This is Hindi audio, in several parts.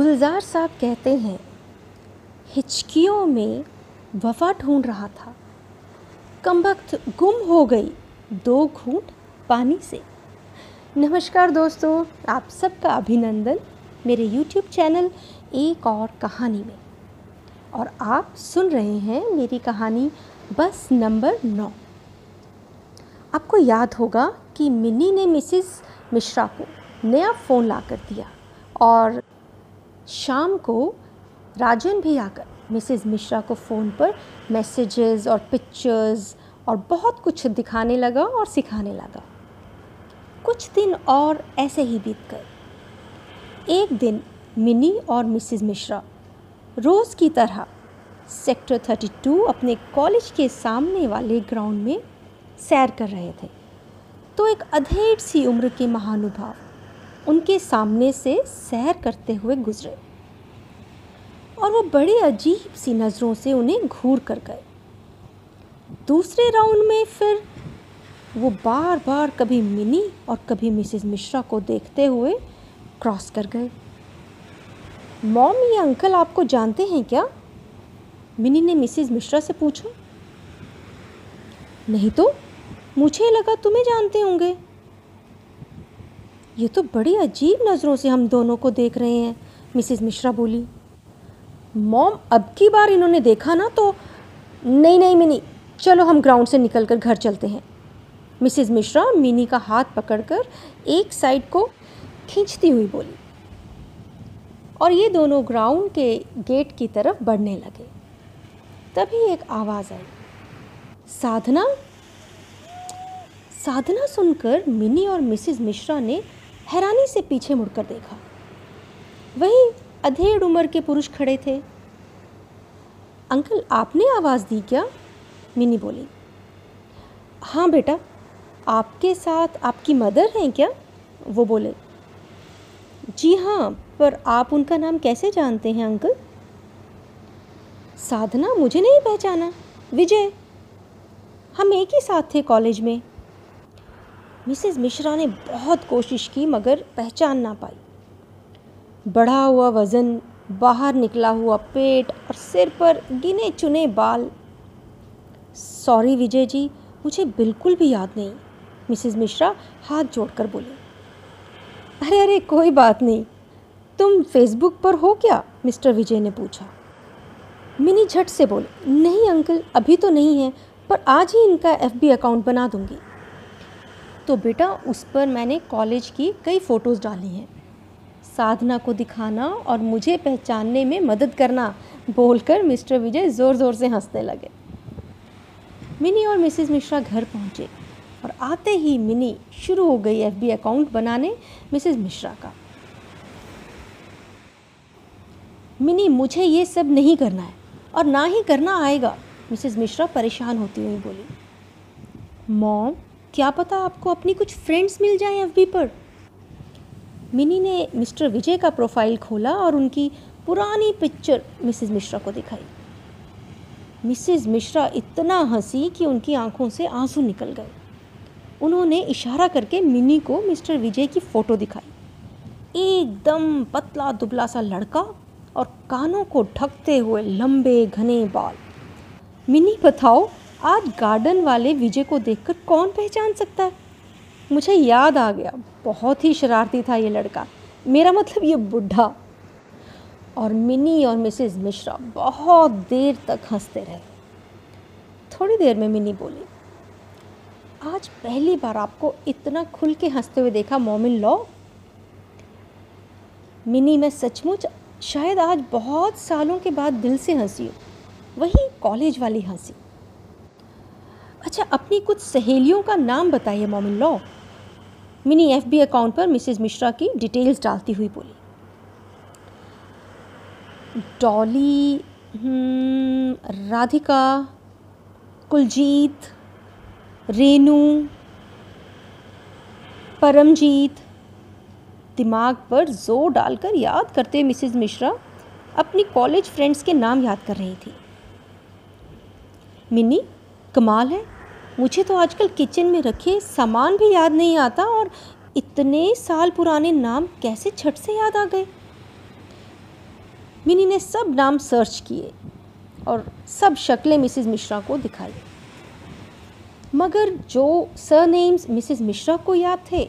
गुलजार साहब कहते हैं, हिचकियों में वफा ढूंढ रहा था, कमबख्त गुम हो गई 2 घूंट पानी से। नमस्कार दोस्तों, आप सबका अभिनंदन मेरे YouTube चैनल एक और कहानी में। और आप सुन रहे हैं मेरी कहानी बस नंबर 9। आपको याद होगा कि मिनी ने मिसेस मिश्रा को नया फ़ोन ला कर दिया और शाम को राजन भी आकर मिसेस मिश्रा को फ़ोन पर मैसेजेस और पिक्चर्स और बहुत कुछ दिखाने लगा और सिखाने लगा। कुछ दिन और ऐसे ही बीत गए। एक दिन मिनी और मिसेस मिश्रा रोज़ की तरह सेक्टर 32 अपने कॉलेज के सामने वाले ग्राउंड में सैर कर रहे थे, तो एक अधेड़ सी उम्र के महानुभाव उनके सामने से सैर करते हुए गुजरे और वो बड़ी अजीब सी नज़रों से उन्हें घूर कर गए। दूसरे राउंड में फिर वो बार बार कभी मिनी और कभी मिसेस मिश्रा को देखते हुए क्रॉस कर गए। मॉम, ये अंकल आपको जानते हैं क्या? मिनी ने मिसेस मिश्रा से पूछा। नहीं तो, मुझे लगा तुम्हें जानते होंगे। ये तो बड़ी अजीब नज़रों से हम दोनों को देख रहे हैं, मिसेस मिश्रा बोली। मॉम, अब की बार इन्होंने देखा ना तो नहीं मिनी, चलो हम ग्राउंड से निकलकर घर चलते हैं। मिसेस मिश्रा मिनी का हाथ पकड़कर एक साइड को खींचती हुई बोली और ये दोनों ग्राउंड के गेट की तरफ बढ़ने लगे। तभी एक आवाज़ आई, साधना। साधना सुनकर मिनी और मिसेस मिश्रा ने हैरानी से पीछे मुड़कर देखा। वहीं अधेड़ उम्र के पुरुष खड़े थे। अंकल, आपने आवाज़ दी क्या? मिनी बोली। हाँ बेटा, आपके साथ आपकी मदर हैं क्या? वो बोले। जी हाँ, पर आप उनका नाम कैसे जानते हैं अंकल? साधना, मुझे नहीं पहचाना? विजय, हम एक ही साथ थे कॉलेज में। मिसेस मिश्रा ने बहुत कोशिश की मगर पहचान ना पाई। बढ़ा हुआ वज़न, बाहर निकला हुआ पेट और सिर पर गिने चुने बाल। सॉरी विजय जी, मुझे बिल्कुल भी याद नहीं, मिसेस मिश्रा हाथ जोड़कर बोली। अरे कोई बात नहीं, तुम फेसबुक पर हो क्या? मिस्टर विजय ने पूछा। मिनी झट से बोले, नहीं अंकल, अभी तो नहीं है, पर आज ही इनका FB अकाउंट बना दूंगी। तो बेटा, उस पर मैंने कॉलेज की कई फ़ोटोज़ डाली हैं, साधना को दिखाना और मुझे पहचानने में मदद करना, बोलकर मिस्टर विजय ज़ोर ज़ोर से हंसने लगे। मिनी और मिसेस मिश्रा घर पहुंचे और आते ही मिनी शुरू हो गई FB अकाउंट बनाने मिसेस मिश्रा का। मिनी, मुझे ये सब नहीं करना है और ना ही करना आएगा, मिसेस मिश्रा परेशान होती हुई बोली। मॉम, क्या पता आपको अपनी कुछ फ्रेंड्स मिल जाएं FB पर। मिनी ने मिस्टर विजय का प्रोफाइल खोला और उनकी पुरानी पिक्चर मिसेस मिश्रा को दिखाई। मिसेस मिश्रा इतना हंसी कि उनकी आंखों से आंसू निकल गए। उन्होंने इशारा करके मिनी को मिस्टर विजय की फ़ोटो दिखाई। एकदम पतला दुबला सा लड़का और कानों को ढकते हुए लंबे घने बाल। मिनी, बताओ, आज गार्डन वाले विजय को देखकर कौन पहचान सकता है? मुझे याद आ गया, बहुत ही शरारती था ये लड़का, मेरा मतलब ये बुढ़ा। और मिनी और मिसेस मिश्रा बहुत देर तक हंसते रहे। थोड़ी देर में मिनी बोली, आज पहली बार आपको इतना खुल के हंसते हुए देखा मॉम इन लॉ। मिनी, मैं सचमुच शायद आज बहुत सालों के बाद दिल से हंसी हूँ, वही कॉलेज वाली हंसी। अच्छा, अपनी कुछ सहेलियों का नाम बताइए mom in law. Mini FB account पर मिसेस मिश्रा की डिटेल्स डालती हुई बोली। डॉली, राधिका, कुलजीत, रेनू, परमजीत। दिमाग पर जोर डालकर याद करते मिसेस मिश्रा अपनी कॉलेज फ्रेंड्स के नाम याद कर रही थी। मिनी, कमाल है, मुझे तो आजकल किचन में रखे सामान भी याद नहीं आता और इतने साल पुराने नाम कैसे झट से याद आ गए। मिनी ने सब नाम सर्च किए और सब शक्लें मिसेस मिश्रा को दिखाई, मगर जो सरनेम्स मिसेस मिश्रा को याद थे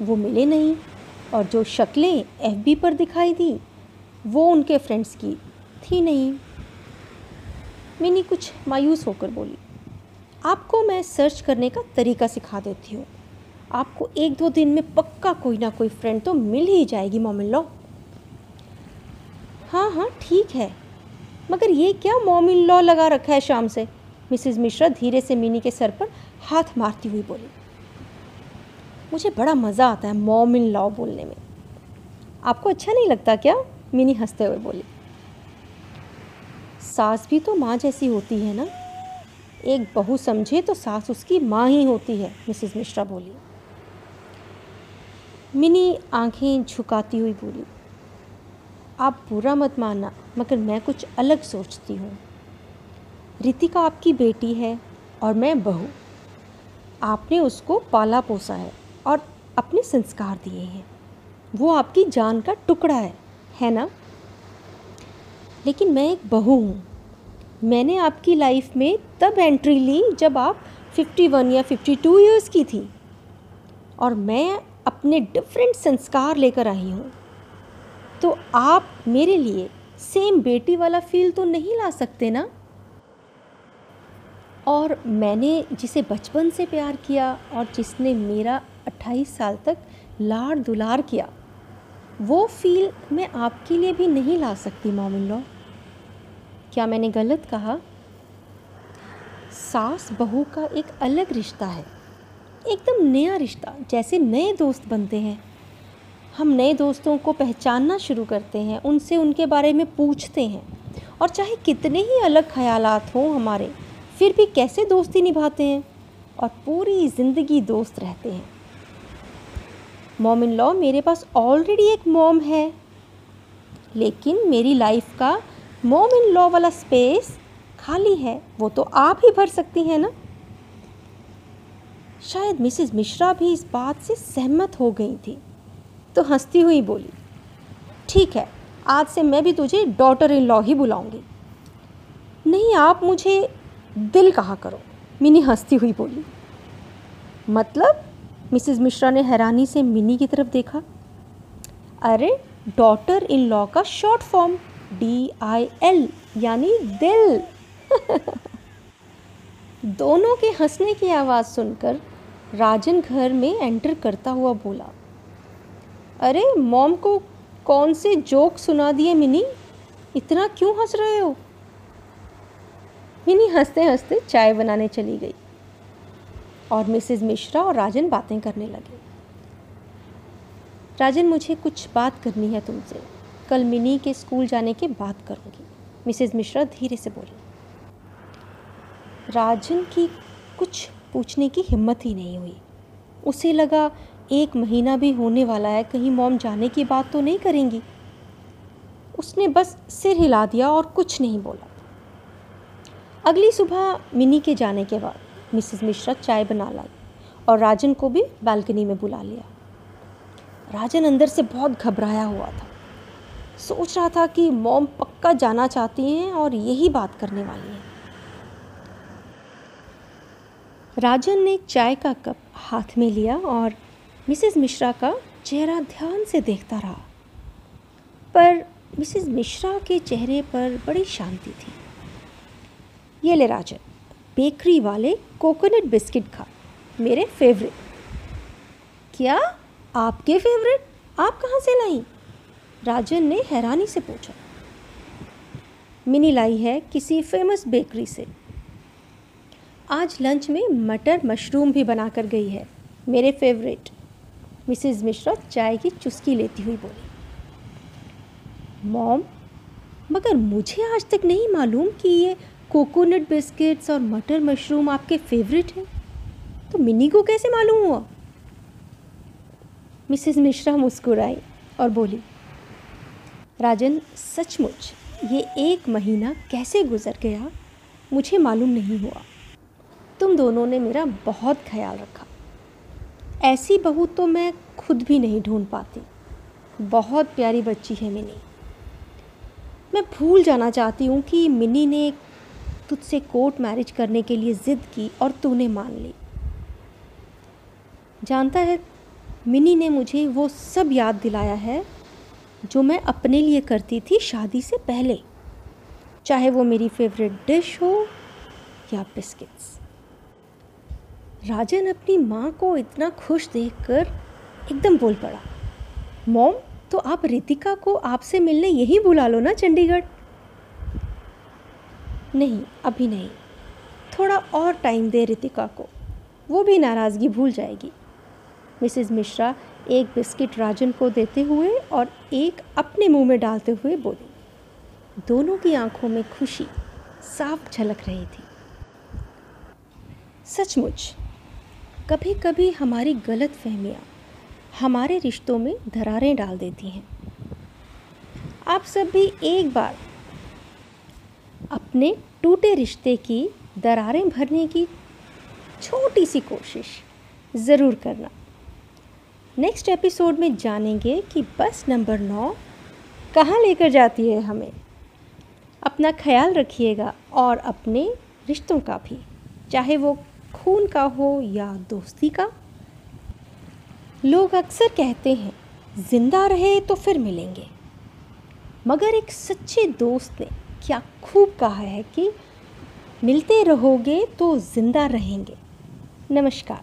वो मिले नहीं, और जो शक्लें एफबी पर दिखाई दी वो उनके फ्रेंड्स की थी नहीं। मिनी कुछ मायूस होकर बोली, आपको मैं सर्च करने का तरीका सिखा देती हूँ, आपको 1-2 दिन में पक्का कोई ना कोई फ्रेंड तो मिल ही जाएगी मॉम इन लॉ। हाँ हाँ ठीक है, मगर ये क्या मॉम इन लॉ लगा रखा है शाम से? मिसेस मिश्रा धीरे से मिनी के सर पर हाथ मारती हुई बोली। मुझे बड़ा मज़ा आता है मॉम इन लॉ बोलने में, आपको अच्छा नहीं लगता क्या? मिनी हंसते हुए बोली। सास भी तो माँ जैसी होती है ना, एक बहू समझे तो सास उसकी माँ ही होती है, मिसेस मिश्रा बोली। मिनी आंखें झुकाती हुई बोली, आप बुरा मत मानना, मगर मैं कुछ अलग सोचती हूँ। रितिका आपकी बेटी है और मैं बहू, आपने उसको पाला पोसा और अपने संस्कार दिए हैं, वो आपकी जान का टुकड़ा है ना? लेकिन मैं एक बहू हूँ, मैंने आपकी लाइफ में तब एंट्री ली जब आप 51 या 52 इयर्स की थी, और मैं अपने डिफरेंट संस्कार लेकर आई हूँ, तो आप मेरे लिए सेम बेटी वाला फील तो नहीं ला सकते ना? और मैंने जिसे बचपन से प्यार किया और जिसने मेरा 28 साल तक लाड़ दुलार किया, वो फील मैं आपके लिए भी नहीं ला सकती मॉम इन लॉ। क्या मैंने गलत कहा? सास बहू का एक अलग रिश्ता है, एकदम नया रिश्ता, जैसे नए दोस्त बनते हैं। हम नए दोस्तों को पहचानना शुरू करते हैं, उनसे उनके बारे में पूछते हैं, और चाहे कितने ही अलग ख्यालात हों हमारे, फिर भी कैसे दोस्ती निभाते हैं और पूरी ज़िंदगी दोस्त रहते हैं। मॉम इन लॉ, मेरे पास ऑलरेडी एक मॉम है, लेकिन मेरी लाइफ का मॉम इन लॉ वाला स्पेस खाली है, वो तो आप ही भर सकती हैं ना? शायद मिसेस मिश्रा भी इस बात से सहमत हो गई थी, तो हंसती हुई बोली, ठीक है, आज से मैं भी तुझे डॉटर इन लॉ ही बुलाऊंगी। नहीं, आप मुझे दिल कहा करो, मिनी हंसती हुई बोली। मतलब? मिसेस मिश्रा ने हैरानी से मिनी की तरफ देखा। अरे, डॉटर इन लॉ का शॉर्ट फॉर्म DIL, यानी दिल। दोनों के हंसने की आवाज़ सुनकर राजन घर में एंटर करता हुआ बोला, अरे मॉम को कौन से जोक सुना दिए मिनी, इतना क्यों हंस रहे हो? मिनी हंसते हंसते चाय बनाने चली गई और मिसेस मिश्रा और राजन बातें करने लगे। राजन, मुझे कुछ बात करनी है तुमसे, कल मिनी के स्कूल जाने के बाद करूँगी, मिसेस मिश्रा धीरे से बोली। राजन की कुछ पूछने की हिम्मत ही नहीं हुई। उसे लगा 1 महीना भी होने वाला है, कहीं मॉम जाने की बात तो नहीं करेंगी। उसने बस सिर हिला दिया और कुछ नहीं बोला। अगली सुबह मिनी के जाने के बाद मिसेस मिश्रा चाय बना लाई और राजन को भी बालकनी में बुला लिया। राजन अंदर से बहुत घबराया हुआ था, सोच रहा था कि मॉम पक्का जाना चाहती हैं और यही बात करने वाली हैं। राजन ने चाय का कप हाथ में लिया और मिसेस मिश्रा का चेहरा ध्यान से देखता रहा, पर मिसेस मिश्रा के चेहरे पर बड़ी शांति थी। ये ले राजन, बेकरी वाले कोकोनट बिस्किट खा, मेरे फेवरेट। क्या? आपके फेवरेट? आप कहाँ से लाई? राजन ने हैरानी से पूछा। मिनी लाई है किसी फेमस बेकरी से, आज लंच में मटर मशरूम भी बना कर गई है, मेरे फेवरेट। मिसेस मिश्रा चाय की चुस्की लेती हुई बोली। मॉम, मगर मुझे आज तक नहीं मालूम कि ये कोकोनट बिस्किट्स और मटर मशरूम आपके फेवरेट हैं, तो मिनी को कैसे मालूम हुआ? मिसेस मिश्रा मुस्कुराई और बोली, राजन, सचमुच ये 1 महीना कैसे गुजर गया मुझे मालूम नहीं हुआ। तुम दोनों ने मेरा बहुत ख्याल रखा। ऐसी बहू तो मैं खुद भी नहीं ढूंढ पाती। बहुत प्यारी बच्ची है मिनी। मैं भूल जाना चाहती हूँ कि मिनी ने तुझसे कोर्ट मैरिज करने के लिए ज़िद की और तूने मान ली। जानता है, मिनी ने मुझे वो सब याद दिलाया है जो मैं अपने लिए करती थी शादी से पहले, चाहे वो मेरी फेवरेट डिश हो या बिस्किट्स। राजन अपनी माँ को इतना खुश देखकर एकदम बोल पड़ा, मॉम, तो आप रितिका को आपसे मिलने यहीं बुला लो ना चंडीगढ़। नहीं, अभी नहीं, थोड़ा और टाइम दे रितिका को, वो भी नाराज़गी भूल जाएगी। मिसेस मिश्रा एक बिस्किट राजन को देते हुए और एक अपने मुंह में डालते हुए बोली। दोनों की आंखों में खुशी साफ झलक रही थी। सचमुच कभी कभी हमारी गलतफहमियां हमारे रिश्तों में दरारें डाल देती हैं। आप सब भी एक बार अपने टूटे रिश्ते की दरारें भरने की छोटी सी कोशिश ज़रूर करना। नेक्स्ट एपिसोड में जानेंगे कि बस नंबर 9 कहाँ लेकर जाती है हमें। अपना ख्याल रखिएगा और अपने रिश्तों का भी, चाहे वो खून का हो या दोस्ती का। लोग अक्सर कहते हैं जिंदा रहे तो फिर मिलेंगे, मगर एक सच्चे दोस्त ने क्या खूब कहा है कि मिलते रहोगे तो जिंदा रहेंगे। नमस्कार।